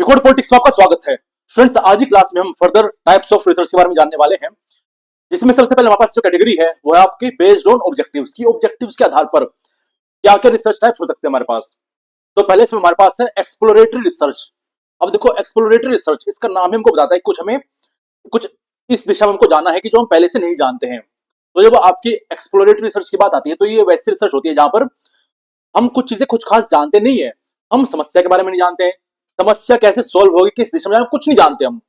Record politics में आपका स्वागत है। स्टूडेंट्स, आज की क्लास में हम फर्दर टाइप्स ऑफ रिसर्च के बारे में जानने वाले हैं, जिसमें सबसे पहले हमारे पास जो कैटेगरी है वो है आपकी बेस्ड ऑन ऑब्जेक्टिव्स की। ऑब्जेक्टिव्स के आधार पर क्या क्या रिसर्च टाइप्स हो सकते हैं हमारे पास। तो पहले इसमें हमारे पास है एक्सप्लोरेटरी रिसर्च। अब देखो, एक्सप्लोरेटरी रिसर्च, इसका नाम ही हमको बताता है कुछ इस दिशा में हमको जाना है कि जो हम पहले से नहीं जानते हैं। तो जब आपकी एक्सप्लोरेटरी रिसर्च की बात आती है तो ये वैसी रिसर्च होती है जहां पर हम कुछ चीजें कुछ खास जानते नहीं है। हम समस्या के बारे में नहीं जानते हैं, समस्या कैसे सॉल्व होगी, किस दिशा में जाना, कुछ नहीं जानते हम।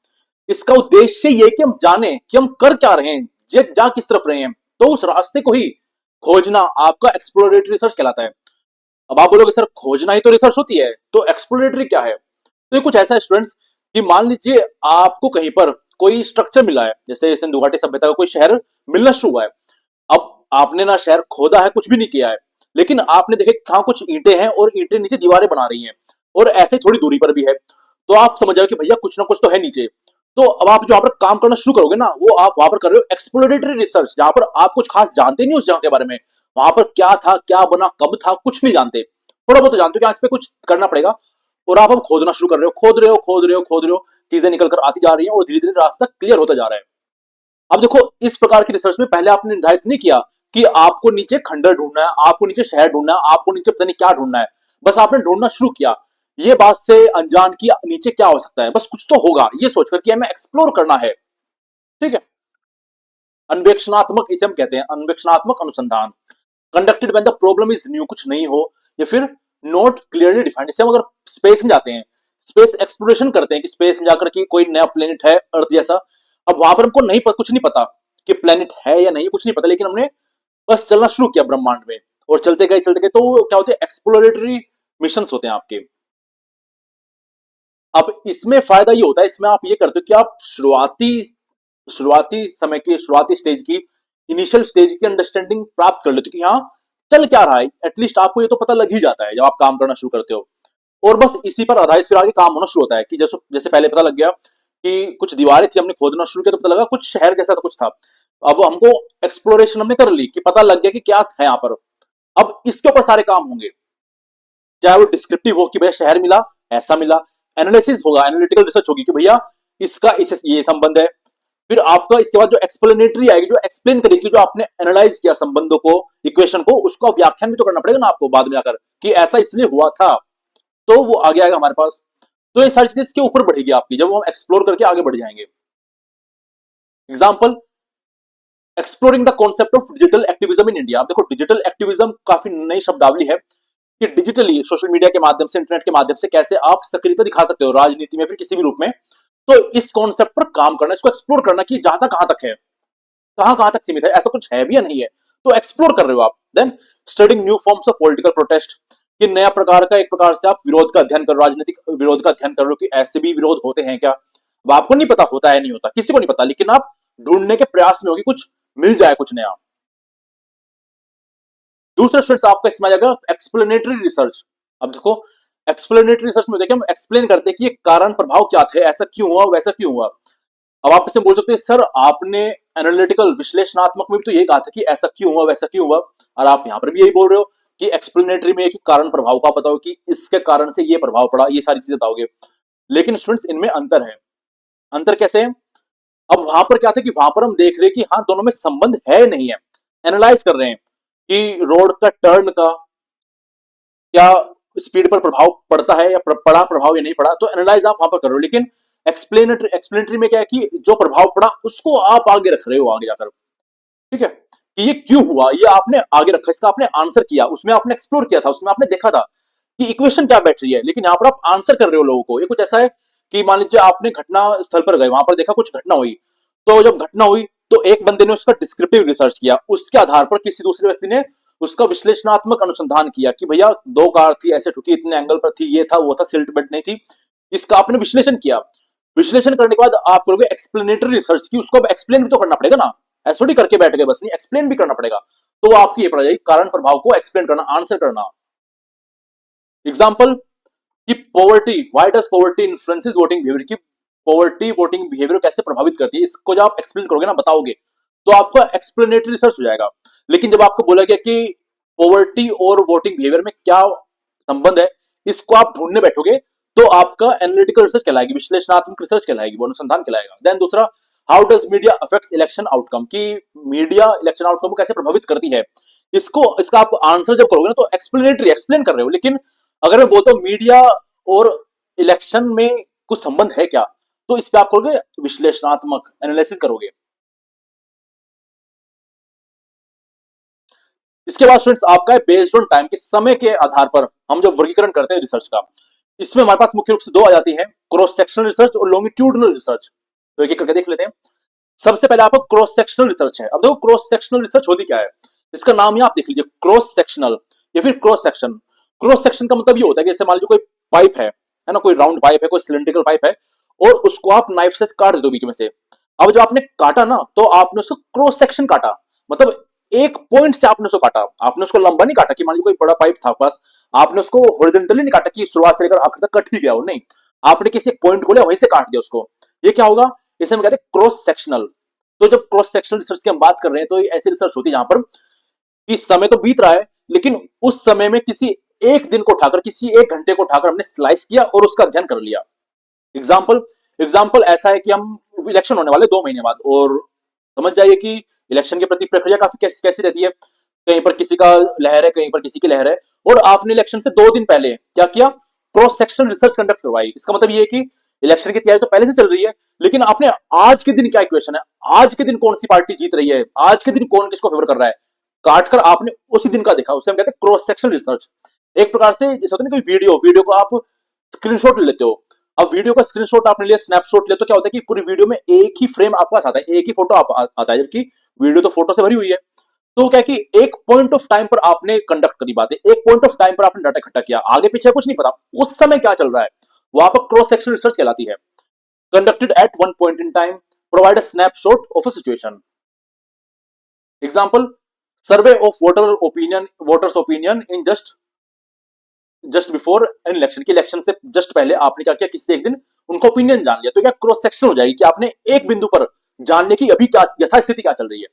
इसका उद्देश्य ये कि हम जाने कि हम कर क्या रहे हैं, जा किस तरफ रहे हैं, तो उस रास्ते को ही खोजना आपका एक्सप्लोरेटरी रिसर्च कहलाता है। अब आप बोलोगे सर, खोजना ही तो रिसर्च होती है, तो एक्सप्लोरेटरी क्या है? तो ये कुछ ऐसा है स्टूडेंट्स कि मान लीजिए आपको कहीं पर कोई स्ट्रक्चर मिला है, जैसे सिंधु घाटी सभ्यता का कोई शहर मिलना शुरू हुआ है। अब आपने ना शहर खोदा है, कुछ भी नहीं किया है, लेकिन आपने देखे कहां कुछ ईंटें हैं और ईंटें नीचे दीवारें बना रही हैं और ऐसे थोड़ी दूरी पर भी है, तो आप समझ जाओ कि भैया कुछ ना कुछ तो है नीचे। तो अब आप जो वहां पर काम करना शुरू करोगे ना, वो आप वहां पर कर रहे हो एक्सप्लोरेटरी रिसर्च, जहां पर आप कुछ खास जानते नहीं उस जगह के बारे में। वहां पर क्या था, क्या बना, कब था, कुछ नहीं जानते। थोड़ा बहुत तो जानते हो कि इस पे कुछ करना पड़ेगा, और आप अब खोदना शुरू कर रहे हो, खोद रहे हो, खोद रहे हो, खोद रहे हो, चीजें निकल कर आती जा रही हैं और धीरे धीरे रास्ता क्लियर होता जा रहा है। अब देखो, इस प्रकार की रिसर्च में पहले आपने निर्धारित नहीं किया कि आपको नीचे खंडर ढूंढना है, आपको नीचे शहर ढूंढना है, आपको नीचे पता नहीं क्या ढूंढना है। बस आपने ढूंढना शुरू किया, ये बात से अनजान की नीचे क्या हो सकता है, बस कुछ तो होगा ये सोचकर कि हमें एक्सप्लोर करना है। ठीक है, अन्वेषणात्मक, इसे हम कहते हैं अन्वेषणात्मक अनुसंधान। Conducted when the problem is new, कुछ नहीं हो, या फिर नॉट क्लियरली डिफाइंड। जैसे हम अगर स्पेस में जाते हैं, स्पेस एक्सप्लोरेशन करते हैं कि स्पेस में जाकर के कोई नया प्लेनेट है अर्थ जैसा। अब वहां पर हमको नहीं कुछ नहीं पता कि प्लेनेट है या नहीं, कुछ नहीं पता, लेकिन हमने बस चलना शुरू किया ब्रह्मांड में और चलते गए तो क्या होते हैं, एक्सप्लोरेटरी मिशन होते हैं आपके। अब इसमें फायदा ये होता है, इसमें आप ये करते हो कि आप शुरुआती समय की, शुरुआती स्टेज की, इनिशियल स्टेज की अंडरस्टैंडिंग प्राप्त कर लेते हो कि हाँ चल क्या रहा है। एटलीस्ट आपको ये तो पता लग ही जाता है जब आप काम करना शुरू करते हो, और बस इसी पर आधारित फिर आगे काम होना शुरू होता है। कि जैसे जैसे पहले पता लग गया कि कुछ दीवारें थी, हमने खोदना शुरू किया तो पता लगा कुछ शहर जैसा तो कुछ था। अब हमको एक्सप्लोरेशन हमने कर ली कि पता लग गया कि क्या है यहाँ पर। अब इसके ऊपर सारे काम होंगे, चाहे वो डिस्क्रिप्टिव हो कि भैया शहर मिला, ऐसा मिला, एनालिसिस होगा, एनालिटिकल रिसर्च होगी कि भैया इसका इस ये संबंध है। फिर आपका इसके बाद जो एक्सप्लेनेटरी आएगी, जो एक्सप्लेन करेगी जो आपने एनालाइज किया संबंधों को, इक्वेशन को, उसका व्याख्यान भी तो करना पड़ेगा ना आपको बाद में आकर कि ऐसा इसलिए हुआ था, तो वो आगे आएगा हमारे पास। तो ये सारी चीजें इसके ऊपर बढ़ेगी आपकी जब हम एक्सप्लोर करके आगे बढ़ जाएंगे। Example, exploring the concept of digital activism in India. देखो, डिजिटल एक्टिविज्म काफी नई शब्दावली है कि डिजिटली सोशल मीडिया के माध्यम से, इंटरनेट के माध्यम से कैसे आप सक्रियता दिखा सकते हो राजनीति में, फिर किसी भी रूप में। तो इस कॉन्सेप्ट पर काम करना, इसको एक्सप्लोर करना कि जहां तक कहां तक है, कहां तक सीमित है, ऐसा कुछ है भी या नहीं है, तो एक्सप्लोर कर रहे हो आप। Then studying new forms of political protest, कि नया प्रकार का, एक प्रकार से आप विरोध का अध्ययन कर रहे हो, राजनीतिक विरोध का अध्ययन कर रहे हो कि ऐसे भी विरोध होते हैं क्या। अब आपको नहीं पता होता है नहीं होता, किसी को नहीं पता, लेकिन आप ढूंढने के प्रयास में होगी कुछ मिल जाए, कुछ नया। दूसरा स्टूडेंट्स आपका इसमें आ जाएगा एक्सप्लेनेटरी रिसर्च। अब देखो, एक्सप्लेनेटरी रिसर्च में देखिए हम एक्सप्लेन करते हैं कि ये कारण प्रभाव क्या थे, ऐसा क्यों हुआ, वैसा क्यों हुआ। अब आप इसे बोल सकते हैं सर आपने एनालिटिकल विश्लेषणात्मक में भी तो यही कहा था कि ऐसा क्यों हुआ, वैसा क्यों हुआ, और आप यहां पर भी यही बोल रहे हो कि एक्सप्लेनेटरी में कि कारण प्रभाव का बताओ कि इसके कारण से ये प्रभाव पड़ा, ये सारी चीजें बताओगे। लेकिन स्टूडेंट्स इनमें अंतर है। अंतर कैसे है? अब वहां पर क्या था कि वहां पर हम देख रहे हैं कि हाँ दोनों में संबंध है नहीं है, एनालाइज कर रहे हैं कि रोड का टर्न का क्या स्पीड पर प्रभाव पड़ता है, या पड़ा प्रभाव या नहीं पड़ा, तो एनालाइज आप वहां पर कर रहे हो। लेकिन एक्सप्लेनेटरी में क्या है कि जो प्रभाव पड़ा उसको आप आगे रख रहे हो आगे जाकर। ठीक है, कि ये क्यों हुआ ये आपने आगे रखा, इसका आपने आंसर किया, उसमें आपने एक्सप्लोर किया था, उसमें आपने देखा था कि इक्वेशन क्या बैठ रही है, लेकिन यहां पर आप आंसर कर रहे हो लोगों को। ये कुछ ऐसा है कि मान लीजिए आपने घटना स्थल पर गए, वहां पर देखा कुछ घटना हुई, तो जब घटना हुई तो एक बंदे ने उसका डिस्क्रिप्टिव रिसर्च किया, उसके आधार पर किसी दूसरे व्यक्ति ने उसका विश्लेषणात्मक अनुसंधान किया कि भैया दो कार थी, ऐसे ठुकी, इतने एंगल पर थी, ये था वो था, सिल्ट बेल्ट नहीं थी। इसका आपने विश्लेषण किया, विश्लेषण करने के बाद आप करोगे एक्सप्लेनेटरी रिसर्च की, उसको अब एक्सप्लेन भी तो करना पड़ेगा ना, ऐसे थोड़ी करके बैठ गए बस, नहीं एक्सप्लेन भी करना पड़ेगा। तो वो आपकी ये पड़ जाएगी कारण प्रभाव को एक्सप्लेन करना, आंसर करना। एग्जाम्पल कि poverty, why does poverty influences voting behaviour, की पॉवर्टी वोटिंग बिहेवियर कैसे प्रभावित करती है, इसको जब आप एक्सप्लेन करोगे ना, बताओगे, तो आपका एक्सप्लेनेटरी रिसर्च हो जाएगा। लेकिन जब आपको बोला गया कि पॉवर्टी और वोटिंग बिहेवियर में क्या संबंध है, इसको आप ढूंढने बैठोगे, तो आपका एनालिटिकल रिसर्च कहलाएगी, विश्लेषणात्मक रिसर्च कहलाएगी, वो अनुसंधान कहलाएगा। देन दूसरा, how does media affects election outcome, की मीडिया इलेक्शन आउटकम को कैसे प्रभावित करती है। इसका आप आंसर जब करोगे ना तो एक्सप्लेनेटरी एक्सप्लेन कर रहे हो, लेकिन अगर मैं बोलता हूं मीडिया और इलेक्शन में कुछ संबंध है क्या, तो इस पे आप करोगे विश्लेषणात्मक एनालिसिस करोगे। इसके बाद स्टूडेंट्स आपका है बेस्ड ऑन टाइम, कि समय के आधार पर हम जब वर्गीकरण करते हैं रिसर्च का, इसमें हमारे पास मुख्य रूप से दो आ जाती है, क्रॉस सेक्शनल रिसर्च और लॉन्गिट्यूडनल रिसर्च। तो एक एक करके देख लेते हैं। सबसे पहले आपका क्रॉस सेक्शनल रिसर्च है। अब देखो क्रॉस सेक्शनल रिसर्च होती क्या है, इसका नाम ही आप देख लीजिए, क्रॉस सेक्शनल या फिर क्रॉस सेक्शन। क्रॉस सेक्शन का मतलब ये होता है कि जैसे मान लीजिए कोई पाइप है ना, कोई राउंड पाइप है, कोई सिलेंड्रिकल पाइप है, और उसको आप नाइफ से काट दे दो बीच में से। अब जब आपने काटा ना तो आपने उसको क्रॉस सेक्शन काटा, मतलब एक पॉइंट से आपने उसको काटा, आपने उसको लंबा नहीं काटा कि मान लीजिए कोई बड़ा पाइप था पास, आपने उसको हॉरिजॉन्टली नहीं काटा कि शुरुआत से लेकर आखिर तक कट ही गया हो, नहीं, आपने किसी एक पॉइंट को लिया वहीं से काट दिया उसको। ये क्या होगा, इसे हम कहते हैं क्रॉस सेक्शनल। तो जब क्रॉस सेक्शनल रिसर्च की हम बात कर रहे हैं तो ये ऐसी रिसर्च होती है जहां पर कि समय तो बीत रहा है, लेकिन उस समय में किसी एक दिन को उठाकर, किसी एक घंटे को उठाकर हमने स्लाइस किया और उसका अध्ययन कर लिया। एग्जाम्पल एग्जाम्पल ऐसा है कि हम इलेक्शन होने वाले 2 महीने बाद, और समझ जाइए कि इलेक्शन के प्रति प्रक्रिया काफी कैसी रहती है, कहीं पर किसी का लहर है, कहीं पर किसी की लहर है, और आपने इलेक्शन से 2 दिन पहले क्या किया, क्रॉस सेक्शनल रिसर्च कंडक्ट करवाई। इसका मतलब ये है कि इलेक्शन की तैयारी तो पहले से चल रही है, लेकिन आपने आज के दिन क्या इक्वेशन है, आज के दिन कौन सी पार्टी जीत रही है, आज के दिन कौन किसको फेवर कर रहा है, काटकर आपने उसी दिन का देखा, उसे हम कहते हैं क्रॉस सेक्शनल रिसर्च। एक प्रकार से जैसे होता है ना, कोई वीडियो को आप स्क्रीनशॉट ले लेते हो। अब वीडियो का स्क्रीनशॉट आपने लिया, स्नैपशॉट ले, तो क्या होता है कि पूरी वीडियो में एक ही फ्रेम आपके पास आता है, एक ही फोटो आता है, जबकि वीडियो तो फोटो से भरी हुई है। तो क्या कि एक पॉइंट ऑफ टाइम पर आपने कंडक्ट करी बातें, एक पॉइंट ऑफ टाइम पर आपने डाटा इकट्ठा किया, आगे पीछे कुछ नहीं पता उस समय क्या चल रहा है, वहां पर क्रॉस सेक्शनल रिसर्च कहलाती है। Conducted at one point in time, provide a snapshot of a situation. Example, survey of voters opinion in just before an election, की इलेक्शन से जस्ट पहले आपने क्या किया, किसी एक दिन उनका ओपिनियन जान लिया। तो क्या क्रॉस सेक्शन हो जाएगी कि आपने एक बिंदु पर जान लिया कि अभी क्या यथास्थिति क्या चल रही है।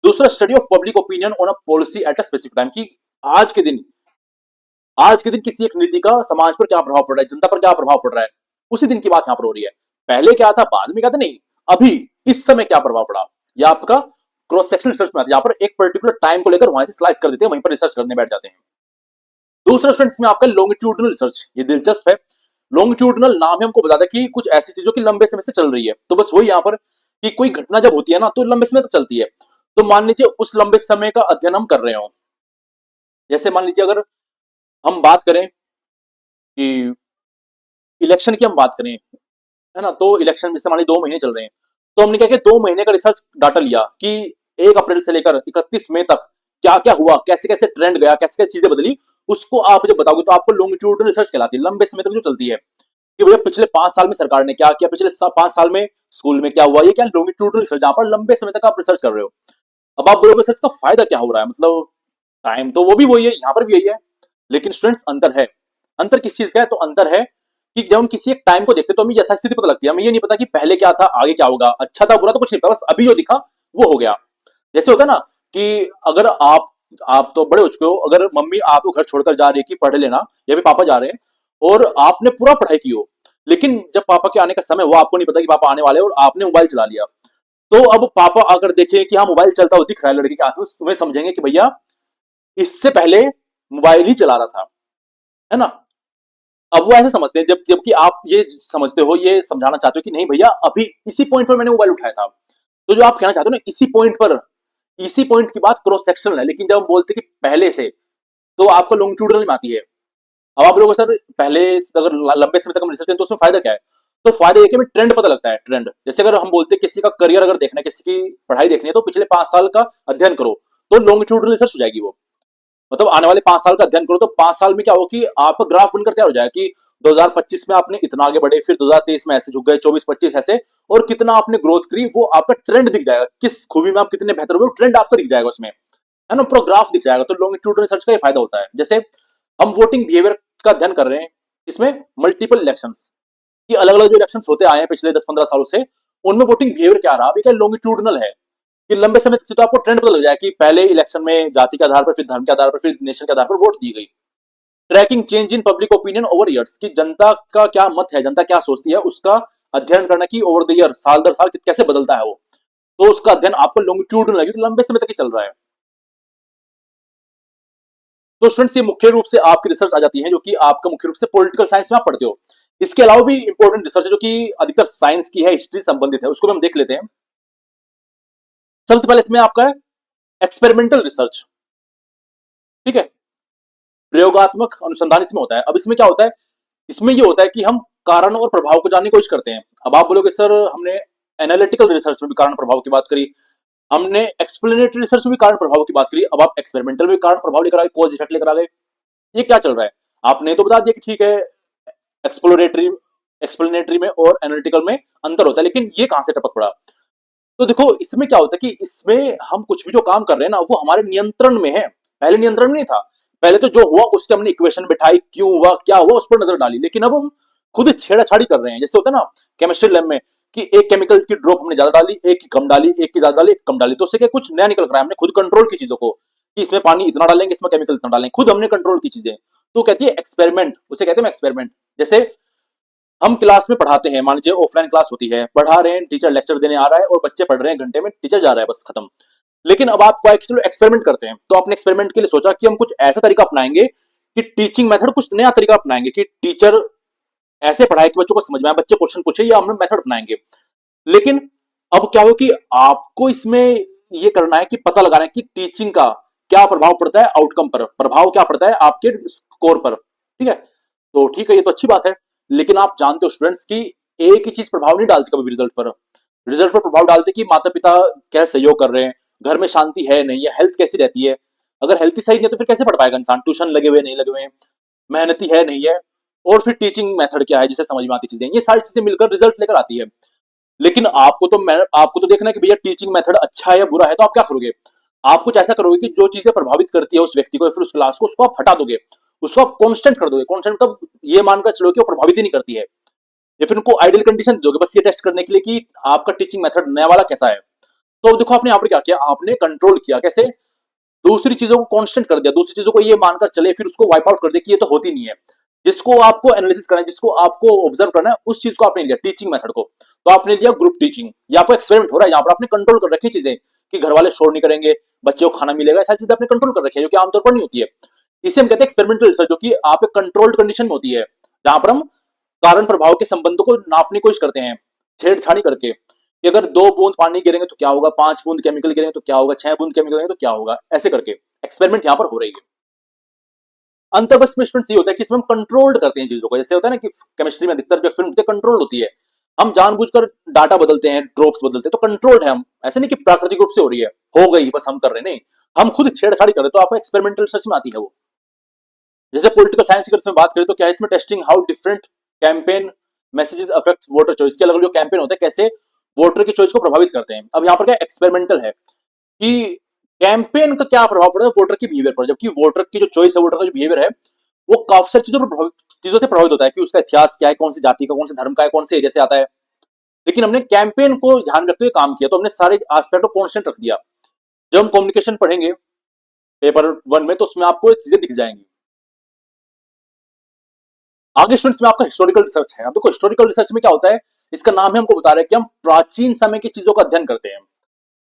दूसरा, study of public opinion on a policy at a specific time, की आज के दिन किसी एक नीति का समाज पर क्या प्रभाव पड़ रहा है, जनता पर क्या प्रभाव पड़ रहा है, उसी दिन की बात यहां पर हो रही है। पहले क्या था, बाद में क्या था, नहीं, अभी इस समय क्या प्रभाव पड़ा। यह आपका क्रॉस सेक्शन रिसर्च में आता है, यहां पर एक पर्टिकुलर टाइम को लेकर वहां से स्लाइस कर देते हैं, वहीं पर रिसर्च करने बैठ जाते हैं। दूसरा स्टूडेंट्स में आपका लॉन्गिट्यूडनल रिसर्च, ये दिलचस्प है। लॉन्गिट्यूडनल नाम है हमको बताता है कि कुछ ऐसी चीजों की लंबे समय से चल रही है। तो बस वही यहां पर कि कोई घटना जब होती है ना तो लंबे समय तक चलती है। तो मान लीजिए उस लंबे समय का अध्ययन हम कर रहे हो, जैसे मान लीजिए अगर हम बात करें कि इलेक्शन की हम बात करें, है ना, तो इलेक्शन जैसे मान लीजिए 2 महीने चल रहे हैं, तो हमने क्या किया, 2 महीने का रिसर्च डाटा लिया कि 1 अप्रैल से लेकर 31 मई तक क्या क्या हुआ, कैसे कैसे ट्रेंड गया, कैसे कैसे चीजें बदली, उसको आप जब बताओगे तो आपको लॉन्गिट्यूडनल रिसर्च कहलाती है, लंबे समय तक जो चलती है, कि भैया पिछले 5 साल में सरकार ने क्या किया, पिछले 5 साल में स्कूल में क्या हुआ, ये क्या लॉन्गिट्यूडनल रिसर्च, जहां पर लंबे समय तक आप रिसर्च कर रहे हो। अब आप बोलोगे सर इसका फायदा क्या हो रहा है, मतलब टाइम तो वो भी वही है, यहाँ पर भी यही है, लेकिन स्टूडेंट्स अंतर है। अंतर किस चीज का है, तो अंतर है कि जब हम किसी एक टाइम को देखते हैं तो हमें यथास्थिति पता लगती है, हमें ये नहीं पता कि पहले क्या था, आगे क्या होगा, अच्छा था बुरा तो कुछ नहीं पता, बस अभी जो दिखा वो हो गया। जैसे होता है ना कि अगर आप तो बड़े हो चुके हो, अगर मम्मी आपको घर छोड़कर जा रही है कि पढ़ लेना, या फिर पापा जा रहे हैं और आपने पूरा पढ़ाई की हो, लेकिन जब पापा के आने का समय हुआ आपको नहीं पता कि पापा आने वाले और आपने मोबाइल चला लिया, तो अब पापा अगर देखें कि हाँ मोबाइल चलता हुआ दिख रहा है लड़के के हाथ में, उसमें समझेंगे कि भैया इससे पहले मोबाइल ही चला रहा था, है ना। अब वो ऐसे समझते हैं, जबकि आप ये समझते हो, ये समझाना चाहते हो कि नहीं भैया अभी इसी पॉइंट पर मैंने मोबाइल उठाया था। तो जो आप कहना चाहते हो ना इसी पॉइंट पर, इसी पॉइंट की बात क्रॉस सेक्शनल है, लेकिन जब हम बोलते हैं कि पहले से, तो आपको लॉन्गिट्यूडनल में आती है। अब आप लोगों सर पहले अगर लंबे समय तक हम रिसर्च करें तो उसमें फायदा क्या है, तो फायदा ये कि हमें ट्रेंड पता लगता है। ट्रेंड जैसे अगर हम बोलते हैं किसी का करियर अगर देखना है, किसी की पढ़ाई देखनी है, तो पिछले 5 साल का अध्ययन करो, तो लॉन्गिट्यूडनल रिसर्च हो जाएगी वो। मतलब आने वाले 5 साल का अध्ययन करो, तो 5 साल में क्या हो कि आपका ग्राफ बनकर तैयार हो जाएगा कि 2025 में आपने इतना आगे बढ़े, फिर 2023 में ऐसे झुक गए, 24-25 ऐसे, और कितना आपने ग्रोथ करी, वो आपका ट्रेंड दिख जाएगा, किस खूबी में आप कितने बेहतर हुए, ट्रेंड आपका दिख जाएगा उसमें, है ना, पूरा ग्राफ दिख जाएगा। तो लॉन्गिट्यूडनल रिसर्च का ये फायदा होता है। जैसे हम वोटिंग बिहेवियर का अध्ययन कर रहे हैं, इसमें मल्टीपल इलेक्शंस कि अलग अलग जो इलेक्शंस होते आए हैं पिछले 10-15 सालों से, उनमें वोटिंग बिहेवियर क्या रहा, अभी क्या लॉन्गिट्यूडनल है कि लंबे समय से तो आपको ट्रेंड पता लग जाए कि पहले इलेक्शन में जाति के आधार पर, फिर धर्म के आधार पर, फिर नेशन के आधार पर वोट दी गई। Tracking change in public opinion over years, कि जनता का क्या मत है, जनता क्या सोचती है, उसका अध्ययन करना कि ओवर द ईयर, साल दर साल कैसे बदलता है वो, तो उसका अध्ययन आपको लॉन्गिट्यूड लगे, लंबे समय तक ही चल रहा है। तो स्टूडेंट्स ये मुख्य रूप से आपकी रिसर्च आ जाती है, जो कि आपका मुख्य रूप से पॉलिटिकल साइंस में आप पढ़ते हो। इसके अलावा भी इंपॉर्टेंट रिसर्च है जो कि अधिकतर साइंस की है, हिस्ट्री संबंधित है, उसको भी हम देख लेते हैं। सबसे पहले इसमें आपका है एक्सपेरिमेंटल रिसर्च, ठीक है, प्रयोगात्मक अनुसंधान इसमें होता है। अब इसमें क्या होता है, इसमें ये होता है कि हम कारण और प्रभाव को जानने की कोशिश करते हैं। अब आप बोलोगे सर हमने एनालिटिकल रिसर्च में भी कारण प्रभाव की बात करी, हमने एक्सप्लेनेटरी रिसर्च में भी कारण प्रभाव की बात करी, अब आप एक्सपेरिमेंटल में कारण प्रभाव लेकर आ गए, कॉज इफेक्ट लेकर आ गए, ये क्या चल रहा है? आपने तो बता दिया कि ठीक है एक्सप्लोरेटरी एक्सप्लेनेटरी में और एनालिटिकल में अंतर होता है, लेकिन ये कहां से टपक पड़ा? तो देखो इसमें क्या होता है कि इसमें हम कुछ भी जो काम कर रहे हैं ना वो हमारे नियंत्रण में है। पहले नियंत्रण में नहीं था, पहले तो जो हुआ उसके हमने इक्वेशन बिठाई, क्यों हुआ क्या हुआ उस पर नजर डाली, लेकिन अब हम खुद छेड़ाछाड़ी कर रहे हैं। जैसे होता है ना केमिस्ट्री लैब में कि एक केमिकल की ड्रॉप हमने ज्यादा डाली, एक की कम डाली, एक की ज्यादा डाली, एक कम डाली, तो उससे क्या कुछ नया निकल रहा है। हमने खुद कंट्रोल की चीजों को कि इसमें पानी इतना डालेंगे, इसमें केमिकल इतना डालेंगे, खुद हमने कंट्रोल की चीजें, तो कहती है एक्सपेरिमेंट, उसे कहते हैं एक्सपेरिमेंट। जैसे हम क्लास में पढ़ाते हैं, मान लीजिए ऑफलाइन क्लास होती है, पढ़ा रहे हैं, टीचर लेक्चर देने आ रहा है और बच्चे पढ़ रहे हैं, घंटे में टीचर जा रहा है, बस खत्म। लेकिन अब आप क्या चलो एक्सपेरिमेंट करते हैं, तो आपने एक्सपेरिमेंट के लिए सोचा कि हम कुछ ऐसा तरीका अपनाएंगे कि टीचिंग मेथड कुछ नया तरीका अपनाएंगे कि टीचर ऐसे पढ़ाए कि बच्चों को समझ में आए, बच्चे क्वेश्चन पूछे, या हम मेथड अपनाएंगे। लेकिन अब क्या हो कि आपको इसमें ये करना है कि पता लगाना है कि टीचिंग का क्या प्रभाव पड़ता है आउटकम पर, प्रभाव क्या पड़ता है आपके स्कोर पर, ठीक है। तो ठीक है, ये तो अच्छी बात है, लेकिन आप जानते हो स्टूडेंट्स की एक ही चीज प्रभाव नहीं डालती कभी रिजल्ट पर। रिजल्ट पर प्रभाव डालते कि माता पिता क्या सहयोग कर रहे हैं, घर में शांति है नहीं है, हेल्थ कैसी रहती है। अगर हेल्थ सही नहीं है तो फिर कैसे पढ़ पाएगा इंसान, ट्यूशन लगे हुए नहीं लगे हुए, मेहनती है नहीं है, और फिर टीचिंग मेथड क्या है जिसे समझ में आती चीजें, ये सारी चीजें मिलकर रिजल्ट लेकर आती है। लेकिन आपको तो देखना है कि भैया टीचिंग मेथड अच्छा है या बुरा है, तो आप क्या करोगे? आप कुछ ऐसा करोगे कि जो चीजें प्रभावित करती है उस व्यक्ति को या फिर उस क्लास को, उसको आप हटा दोगे, उसको आप कांस्टेंट कर दोगे। कांस्टेंट मतलब ये मानकर चलो कि वो प्रभावित ही नहीं करती है, या फिर उनको आइडियल कंडीशन दोगे बस ये टेस्ट करने के लिए कि आपका टीचिंग मेथड नया वाला कैसा है। तो देखो आपने यहाँ पर क्या किया, आपने कंट्रोल किया, कैसे? दूसरी चीजों को कांस्टेंट कर दिया, दूसरी चीजों को ये मानकर चले फिर उसको वाइप आउट कर दिया कि ये तो होती नहीं है। जिसको आपको एनालिसिस करना है, जिसको आपको ऑब्जर्व करना है, उस चीज को आपने लिया टीचिंग मेथड को, तो आपने लिया ग्रुप टीचिंग। ये आपको एक्सपेरिमेंट हो रहा है, यहाँ पर आपने कंट्रोल कर रखी चीजें कि घर वाले शोर नहीं करेंगे, बच्चे को खाना मिलेगा, ऐसा चीजें आपने कंट्रोल कर रखी है जो कि आमतौर पर नहीं होती है। इसे हम कहते हैं एक्सपेरिमेंटल रिसर्च, जो कि आप एक कंट्रोल्ड कंडीशन में होती है, जहां पर हम कारण प्रभाव के संबंधों को नापने की कोशिश करते हैं छेड़छाड़ी करके कि अगर 2 बूंद पानी गिरेंगे तो क्या होगा, 5 बूंद केमिकल गिरेंगे तो क्या होगा, 6 बूंद केमिकल गिरेंगे तो क्या होगा, ऐसे करके एक्सपेरिमेंट यहाँ पर हो रही है। अंतर बस में स्टूडेंट्स ये होता है कि इसमें हम कंट्रोल्ड करते हैं चीजों को। जैसे होता है ना कि केमिस्ट्री में अधिकतर जो एक्सपेरिमेंट होती है कंट्रोल होती है, हम जानबूझकर डाटा बदलते हैं, ड्रॉप्स बदलते हैं, तो कंट्रोल्ड है। हम ऐसे नहीं कि प्राकृतिक रूप से हो रही है, हो गई बस हम कर रहे, नहीं, हम खुद छेड़छाड़ी कर रहे, तो आपको एक्सपेरिमेंटल रिसर्च में आती है वो। जैसे पॉलिटिकल साइंस की अगर बात करें तो क्या है इसमें testing how different campaign messages affect voter choice, के अलग अलग जो कैंपेन होते हैं कैसे वोटर की चॉइस को प्रभावित करते हैं। अब यहाँ पर क्या एक्सपेरिमेंटल है कि कैंपेन का क्या प्रभाव पड़ता है वोटर की बिहेवियर पर, जबकि वोटर की जो चॉइस है, वोटर का जो बिहेवियर है, वो काफी सारी चीजों से प्रभावित होता है कि उसका इतिहास क्या है, कौन सी जाति का, कौन से धर्म का है, कौन से एरिया से आता है। लेकिन हमने कैंपेन को ध्यान रखते हुए काम किया, तो हमने सारे एस्पेक्ट को कॉन्स्टेंट रख दिया। जब हम कम्युनिकेशन पढ़ेंगे पेपर 1 में तो उसमें आपको चीजें दिख जाएंगी। आगे स्टूडेंट्स में आपका हिस्टोरिकल रिसर्च है। अब देखो हिस्टोरिकल रिसर्च में क्या होता है, इसका नाम है हमको बता रहे हैं कि हम प्राचीन समय की चीजों का अध्ययन करते हैं।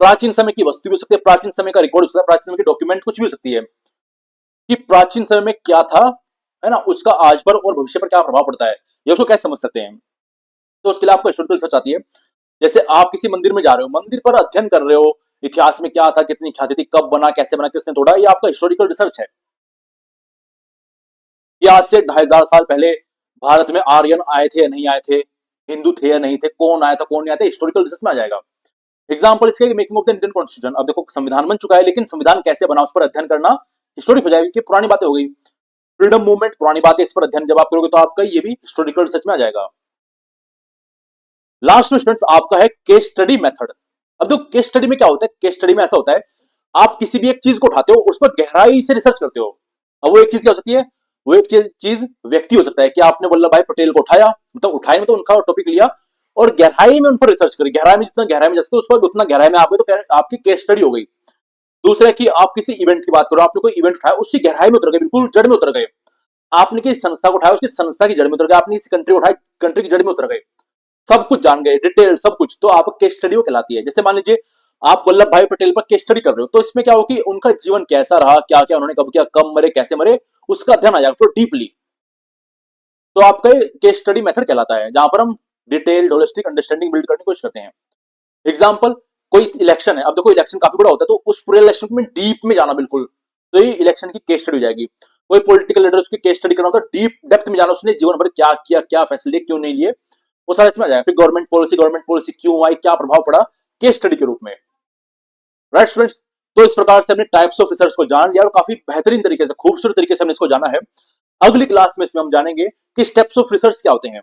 प्राचीन समय की वस्तु भी हो सकती है, प्राचीन समय का रिकॉर्ड हो सकता है, प्राचीन समय के डॉक्यूमेंट कुछ भी हो सकती है कि प्राचीन समय में क्या था, है ना, उसका आज पर और भविष्य पर क्या प्रभाव पड़ता है, ये उसको कैसे समझ सकते हैं। तो उसके लिए आपको हिस्टोरिकल रिसर्च आती है। जैसे आप किसी मंदिर में जा रहे हो, मंदिर पर अध्ययन कर रहे हो, इतिहास में क्या था, कितनी ख्याति थी, कब बना, कैसे बना, किसने तोड़ा, ये आपका हिस्टोरिकल रिसर्च है। कि आज से 2500 साल पहले भारत में आर्यन आए थे या नहीं आए थे, हिंदू थे या नहीं थे, कौन आया था कौन नहीं आया था, हिस्टोरिकल रिसर्च में आ जाएगा। एग्जाम्पल इसके making of the Indian constitution. अब देखो संविधान बन चुका है, लेकिन संविधान कैसे बना उस पर अध्ययन करना हिस्टोरिक हो जाएगा कि पुरानी बातें हो गई। फ्रीडम मूवमेंट पुरानी बातें, इस पर अध्ययन जब आप करोगे तो आपका ये भी हिस्टोरिकल रिसर्च में आ जाएगा। लास्ट में स्टूडेंट्स आपका है केस स्टडी मेथड। अब देखो केस स्टडी में क्या होता है, केस स्टडी में ऐसा होता है आप किसी भी एक चीज को उठाते हो, उस पर गहराई से रिसर्च करते हो। अब वो एक चीज क्या हो सकती है, वो एक चीज व्यक्ति हो सकता है कि आपने वल्लभ भाई पटेल को उठाया, मतलब उठाए मतलब उनका टॉपिक लिया और गहराई में उन पर रिसर्च करी, गहराई में जितना गहराई में जा सकते उस पर उतना गहराई में आप गए तो आपकी केस स्टडी हो गई। दूसरा कि आप किसी इवेंट की बात करो, आपने कोई इवेंट उठाया, उसकी गहराई में उतर गए, बिल्कुल जड़ में उतर गए, आपने किसी संस्था को उठाया, उसकी संस्था की जड़ में उतर गए, आपने इस कंट्री को उठाया, कंट्री की जड़ में उतर गए, सब कुछ जान गए, डिटेल सब कुछ, तो आप केस स्टडी वो कहलाती है। जैसे मान लीजिए आप वल्लभ भाई पटेल पर केस स्टडी कर रहे हो, तो इसमें क्या हो कि उनका जीवन कैसा रहा, क्या क्या उन्होंने कब किया, कब मरे, कैसे मरे, उसका अध्ययन आ जाएगा तो डीपली। तो आपका केस स्टडी मेथड कहलाता है, जहां पर हम डिटेल्ड होलिस्टिक अंडरस्टैंडिंग बिल्ड करने की कोशिश करते हैं। एग्जाम्पल, कोई इलेक्शन है, अब देखो इलेक्शन काफी बड़ा होता है, तो उस पूरे इलेक्शन में डीप में जाना बिल्कुल, तो ये इलेक्शन की केस स्टडी हो जाएगी। कोई पॉलिटिकल लीडर, उसकी केस स्टडी करना होता है, डीप डेप्थ में जाना, उसने जीवन भर क्या किया, क्या फैसले क्यों नहीं लिए, वो सारा इसमें आ जाएगा। फिर गवर्नमेंट पॉलिसी क्यों आई, क्या प्रभाव पड़ा, केस स्टडी के रूप में। राइट स्टूडेंट्स, तो इस प्रकार से हमने टाइप्स ऑफ रिसर्च को जान लिया और काफी बेहतरीन तरीके से, खूबसूरत तरीके से हमने इसको जाना है। अगली क्लास में इसमें हम जानेंगे कि स्टेप्स ऑफ रिसर्च क्या होते हैं।